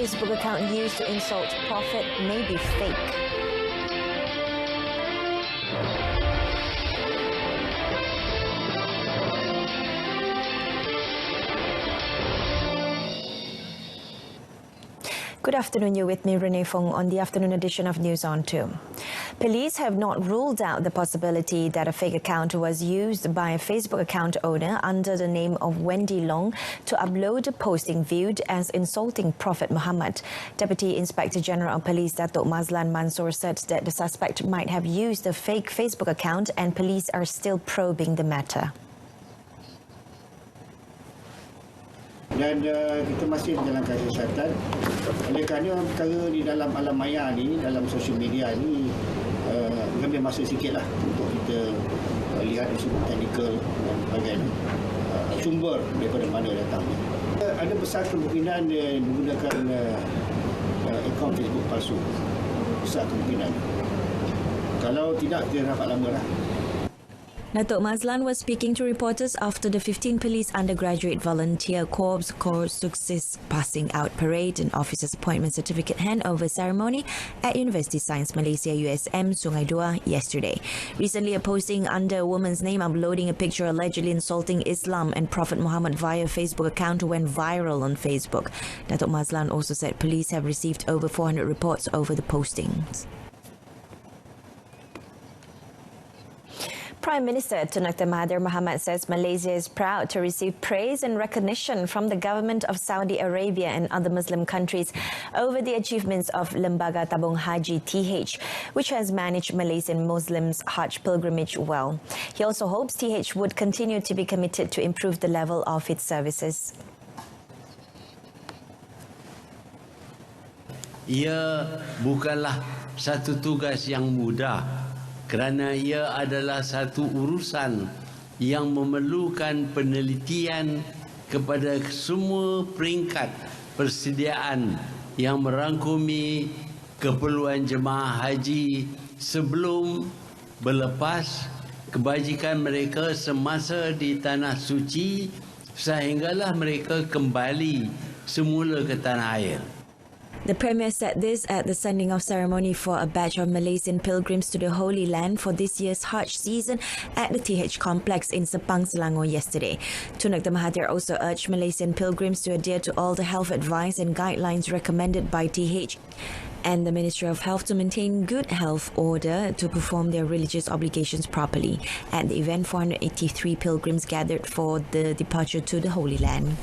Facebook account used to insult Prophet may be fake. Good afternoon, you're with me, Renee Fong, on the afternoon edition of News on 2. Police have not ruled out the possibility that a fake account was used by a Facebook account owner under the name of Wendy Long to upload a posting viewed as insulting Prophet Muhammad. Deputy Inspector General of Police Datuk Mazlan Mansour said that the suspect might have used a fake Facebook account and police are still probing the matter. Dan kita masih menjalankan siasatan. Oleh kerana perkara di dalam alam maya ni, dalam sosial media ni, mengambil masa sikitlah untuk kita lihat isu teknikal dan sebagainya. Sumber daripada mana datangnya. Ada besar kemungkinan menggunakan akaun Facebook palsu. Besar kemungkinan. Kalau tidak, dia dapat lama lah. Datuk Mazlan was speaking to reporters after the 15 Police Undergraduate Volunteer Corps Success Passing Out Parade and Officers Appointment Certificate Handover Ceremony at University Science Malaysia USM Sungai Dua yesterday. Recently, a posting under a woman's name uploading a picture allegedly insulting Islam and Prophet Muhammad via Facebook account went viral on Facebook. Datuk Mazlan also said police have received over 400 reports over the postings. Prime Minister Tun Dr. Mahathir Mohamad says Malaysia is proud to receive praise and recognition from the government of Saudi Arabia and other Muslim countries over the achievements of Lembaga Tabung Haji TH, which has managed Malaysian Muslims' Hajj pilgrimage well. He also hopes TH would continue to be committed to improve the level of its services. Ia bukanlah satu tugas yang mudah, kerana ia adalah satu urusan yang memerlukan penelitian kepada semua peringkat persediaan yang merangkumi keperluan jemaah haji sebelum berlepas kebajikan mereka semasa di tanah suci sehinggalah mereka kembali semula ke tanah air. The Premier said this at the sending off ceremony for a batch of Malaysian pilgrims to the Holy Land for this year's Hajj season at the TH complex in Sepang, Selangor yesterday. Tun Dr. Mahathir also urged Malaysian pilgrims to adhere to all the health advice and guidelines recommended by TH and the Ministry of Health to maintain good health order to perform their religious obligations properly. At the event, 483 pilgrims gathered for the departure to the Holy Land.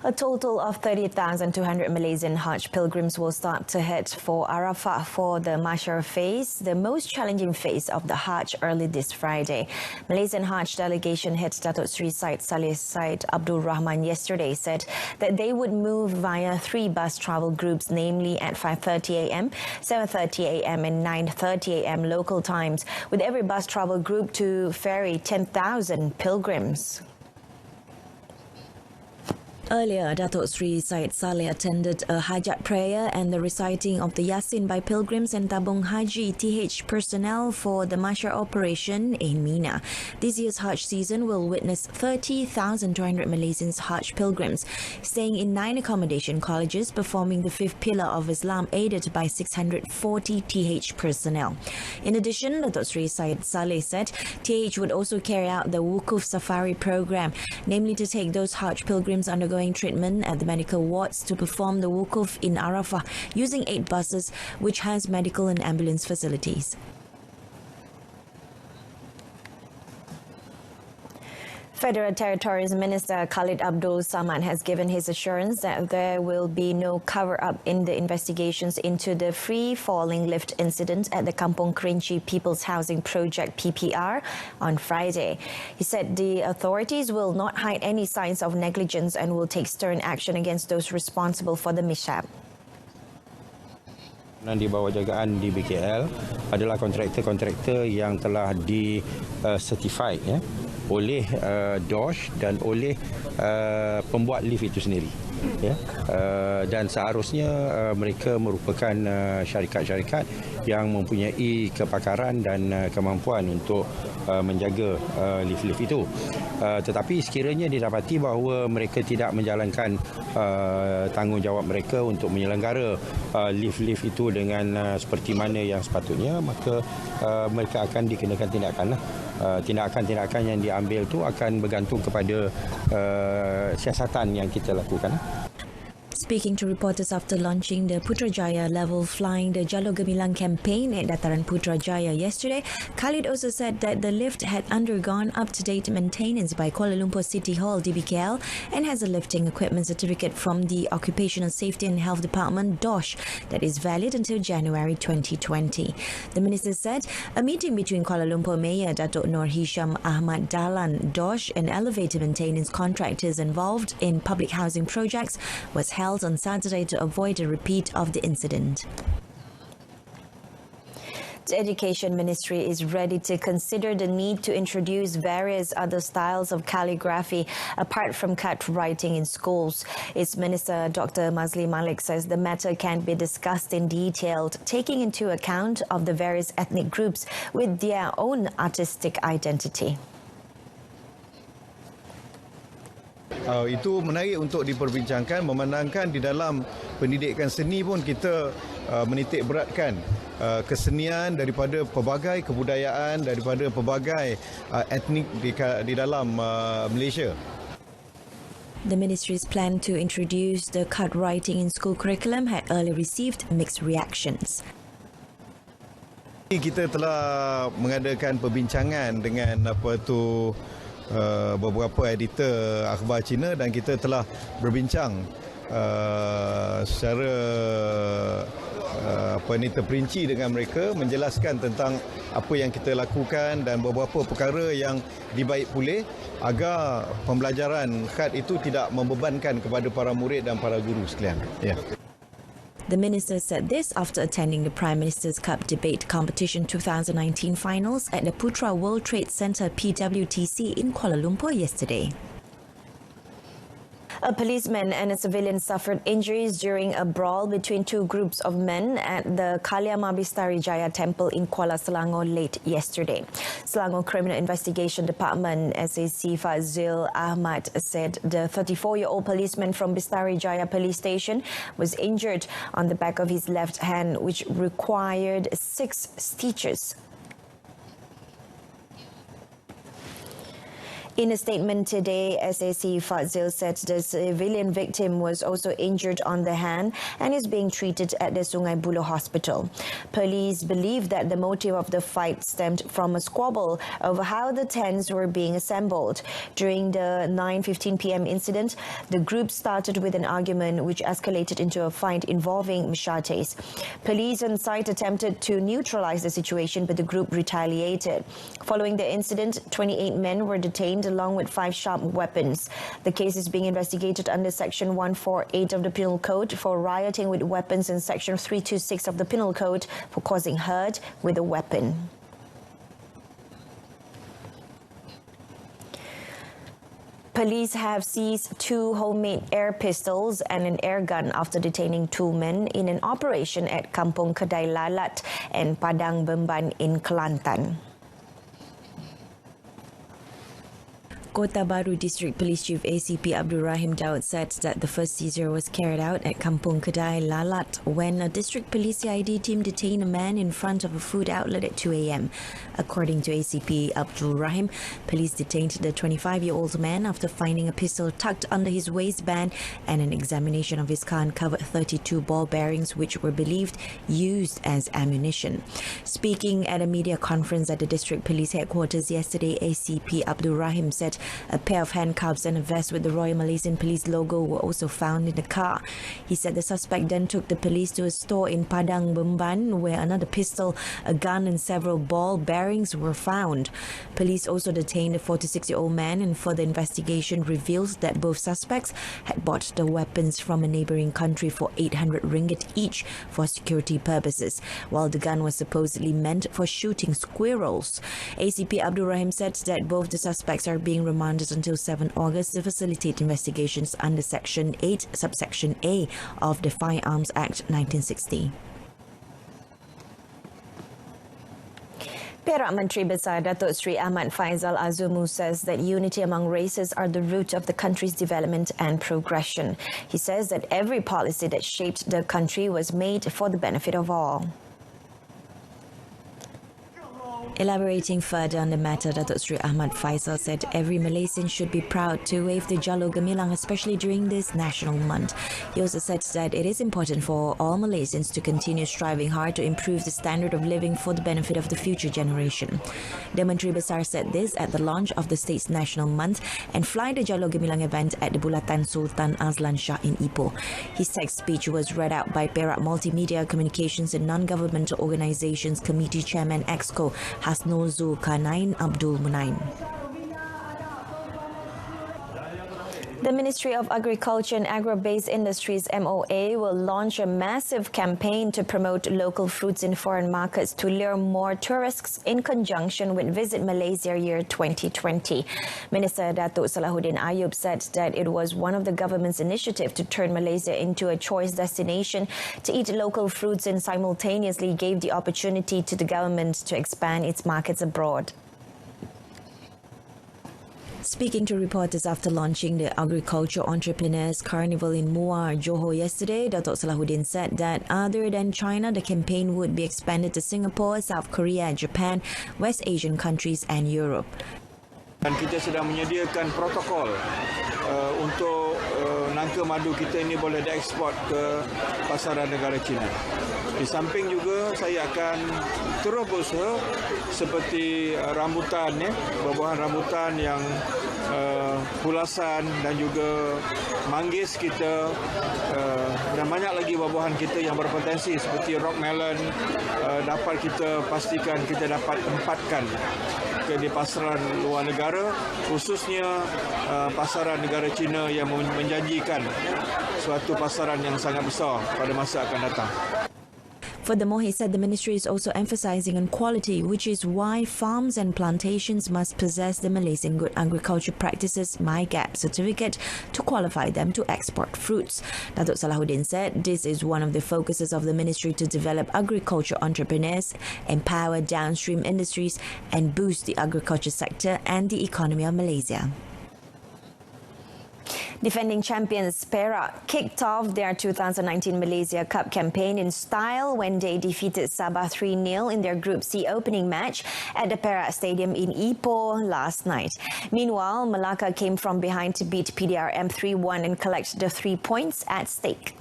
A total of 30,200 Malaysian Hajj pilgrims will start to head for Arafah for the Mahsyar phase, the most challenging phase of the Hajj, early this Friday. Malaysian Hajj delegation head Datuk Sri Syed Saleh Syed Abdul Rahman yesterday said that they would move via 3 bus travel groups, namely at 5:30 a.m., 7:30 a.m. and 9:30 a.m. local times, with every bus travel group to ferry 10,000 pilgrims. Earlier, Datuk Sri Syed Saleh attended a Hajat prayer and the reciting of the Yasin by pilgrims and Tabung Haji TH personnel for the Mahsyar operation in Mina. This year's Hajj season will witness 30,200 Malaysians Hajj pilgrims staying in 9 accommodation colleges, performing the 5th pillar of Islam, aided by 640 TH personnel. In addition, Datuk Sri Syed Saleh said TH would also carry out the Wukuf Safari program, namely to take those Hajj pilgrims undergoing treatment at the medical wards to perform the Wukuf in Arafah using 8 buses, which has medical and ambulance facilities. Federal Territories Minister Khalid Abdul Samad has given his assurance that there will be no cover-up in the investigations into the free-falling lift incident at the Kampung Kerinci People's Housing Project PPR on Friday. He said the authorities will not hide any signs of negligence and will take stern action against those responsible for the mishap. Di bawah jagaan di BKL adalah kontraktor-kontraktor yang telah di certified, ya. oleh DOSH dan oleh pembuat lift itu sendiri. Ya, dan seharusnya mereka merupakan syarikat-syarikat yang mempunyai kepakaran dan kemampuan untuk menjaga lift-lift itu. Tetapi sekiranya didapati bahawa mereka tidak menjalankan tanggungjawab mereka untuk menyelenggara lift-lift itu dengan seperti mana yang sepatutnya, maka mereka akan dikenakan tindakan. Tindakan-tindakan yang diambil itu akan bergantung kepada siasatan yang kita lakukan. Speaking to reporters after launching the Putrajaya level flying the Jalur Gemilang campaign at Dataran Putrajaya yesterday, Khalid also said that the lift had undergone up-to-date maintenance by Kuala Lumpur City Hall DBKL and has a lifting equipment certificate from the Occupational Safety and Health Department DOSH that is valid until January 2020. The minister said a meeting between Kuala Lumpur Mayor Datuk Nur Hisham Ahmad Dahlan, DOSH and elevator maintenance contractors involved in public housing projects was held on Saturday to avoid a repeat of the incident. The Education Ministry is ready to consider the need to introduce various other styles of calligraphy apart from cut writing in schools. Its Minister Dr. Mazli Malik says the matter can be discussed in detail, taking into account of the various ethnic groups with their own artistic identity. Itu menarik untuk diperbincangkan, memandangkan di dalam pendidikan seni pun kita menitik beratkan kesenian daripada pelbagai kebudayaan, daripada pelbagai etnik di dalam Malaysia. The ministry's plan to introduce the cut writing in school curriculum had earlier received mixed reactions. Kita telah mengadakan perbincangan dengan beberapa editor akhbar Cina dan kita telah berbincang secara terperinci dengan mereka, menjelaskan tentang apa yang kita lakukan dan beberapa perkara yang dibaik pulih agar pembelajaran khat itu tidak membebankan kepada para murid dan para guru sekalian. Ya. The minister said this after attending the Prime Minister's Cup Debate Competition 2019 finals at the Putra World Trade Center PWTC in Kuala Lumpur yesterday. A policeman and a civilian suffered injuries during a brawl between two groups of men at the Kaliama Bistari Jaya Temple in Kuala Selangor late yesterday. Selangor Criminal Investigation Department SAC Fazil Ahmad said the 34-year-old policeman from Bistari Jaya Police Station was injured on the back of his left hand, which required 6 stitches. In a statement today, SAC Fazil said the civilian victim was also injured on the hand and is being treated at the Sungai Buloh Hospital. Police believe that the motive of the fight stemmed from a squabble over how the tents were being assembled. During the 9:15 p.m. incident, the group started with an argument which escalated into a fight involving machetes. Police on site attempted to neutralize the situation, but the group retaliated. Following the incident, 28 men were detained along with 5 sharp weapons. The case is being investigated under Section 148 of the Penal Code for rioting with weapons and Section 326 of the Penal Code for causing hurt with a weapon. Police have seized 2 homemade air pistols and an air gun after detaining 2 men in an operation at Kampung Kedai Lalat and Padang Bemban in Kelantan. Kota Baru District Police Chief ACP Abdul Daud said that the first seizure was carried out at Kampung Kedai Lalat when a district police CID team detained a man in front of a food outlet at 2 a.m. According to ACP Abdul, police detained the 25-year-old man after finding a pistol tucked under his waistband, and an examination of his car uncovered 32 ball bearings which were believed used as ammunition. Speaking at a media conference at the district police headquarters yesterday, ACP Abdul said A pair of handcuffs and a vest with the Royal Malaysian Police logo were also found in the car. He said the suspect then took the police to a store in Padang Bemban where another pistol, a gun and several ball bearings were found. Police also detained a 46-year-old man, and further investigation reveals that both suspects had bought the weapons from a neighbouring country for 800 ringgit each for security purposes, while the gun was supposedly meant for shooting squirrels. ACP Abdul said that both the suspects are being remanded until 7 August to facilitate investigations under Section 8, Subsection A of the Firearms Act 1960. Perak Menteri Besar Datuk Seri Ahmad Faizal Azumu says that unity among races are the root of the country's development and progression. He says that every policy that shaped the country was made for the benefit of all. Elaborating further on the matter, Datuk Seri Ahmad Faizal said every Malaysian should be proud to wave the Jalur Gemilang, especially during this national month. He also said that it is important for all Malaysians to continue striving hard to improve the standard of living for the benefit of the future generation. The Menteri Besar said this at the launch of the state's national month and Fly the Jalur Gemilang event at the Bulatan Sultan Azlan Shah in Ipoh. His text speech was read out by Perak Multimedia Communications and Non-Governmental Organisations Committee Chairman Exco Hasnul Zulkarnain Abdul Munain. The Ministry of Agriculture and Agro-Based Industries MOA will launch a massive campaign to promote local fruits in foreign markets to lure more tourists in conjunction with Visit Malaysia Year 2020. Minister Datuk Salahuddin Ayub said that it was one of the government's initiatives to turn Malaysia into a choice destination to eat local fruits and simultaneously gave the opportunity to the government to expand its markets abroad. Speaking to reporters after launching the Agriculture Entrepreneurs Carnival in Muar, Johor yesterday, Datuk Salahuddin said that other than China, the campaign would be expanded to Singapore, South Korea, Japan, West Asian countries and Europe. Dan kita sedang menyediakan protokol untuk nangka madu kita ini boleh dieksport ke pasaran negara China. Di samping juga saya akan terus berusaha seperti rambutan, buah-buahan rambutan yang pulasan dan juga manggis kita dan banyak lagi buah-buahan kita yang berpotensi seperti rock melon dapat kita pastikan kita dapat tempatkan di pasaran luar negara, khususnya pasaran negara China yang menjanjikan suatu pasaran yang sangat besar pada masa akan datang. Furthermore, he said the ministry is also emphasizing on quality, which is why farms and plantations must possess the Malaysian Good Agriculture Practices MyGap certificate to qualify them to export fruits. Datuk Salahuddin said this is one of the focuses of the ministry to develop agriculture entrepreneurs, empower downstream industries and boost the agriculture sector and the economy of Malaysia. Defending champions Perak kicked off their 2019 Malaysia Cup campaign in style when they defeated Sabah 3-0 in their Group C opening match at the Perak Stadium in Ipoh last night. Meanwhile, Melaka came from behind to beat PDRM 3-1 and collect the 3 points at stake.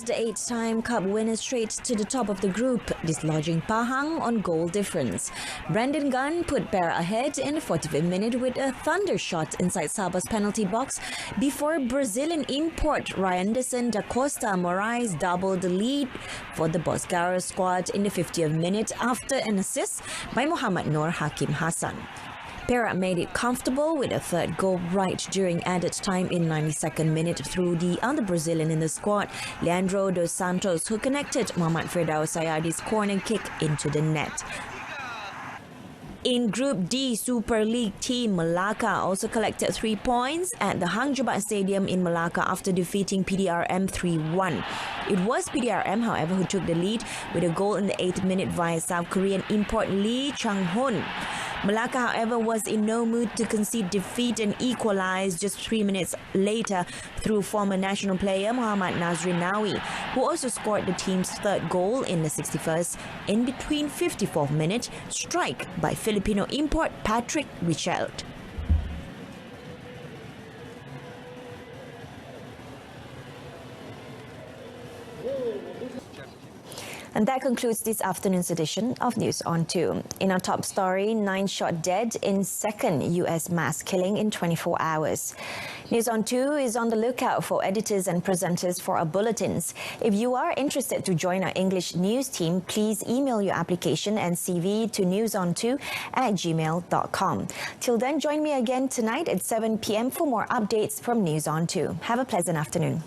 The 8-time Cup winner straight to the top of the group, dislodging Pahang on goal difference. Brandon Gunn put Perak ahead in the 45th minute with a thunder shot inside Sabah's penalty box before Brazilian import Ryanderson da Costa Moraes doubled the lead for the Bosgara squad in the 50th minute after an assist by Muhammad Nur Hakim Hassan. Perak made it comfortable with a third goal right during added time in 92nd minute through the other Brazilian in the squad, Leandro dos Santos, who connected Muhammad Firdaus Sayadi's corner kick into the net. In Group D, Super League team Melaka also collected 3 points at the Hang Jebat Stadium in Melaka after defeating PDRM 3-1. It was PDRM, however, who took the lead with a goal in the 8th minute via South Korean import Lee Chang-hun. Melaka, however, was in no mood to concede defeat and equalized just 3 minutes later through former national player Muhammad Nazrin Nawi, who also scored the team's third goal in the 61st in between 54th minute strike by Filipino import Patrick Richard. And that concludes this afternoon's edition of News on 2. In our top story, 9 shot dead in second US mass killing in 24 hours. News on 2 is on the lookout for editors and presenters for our bulletins. If you are interested to join our English news team, please email your application and CV to newson2@gmail.com. Till then, join me again tonight at 7 p.m. for more updates from News on 2. Have a pleasant afternoon.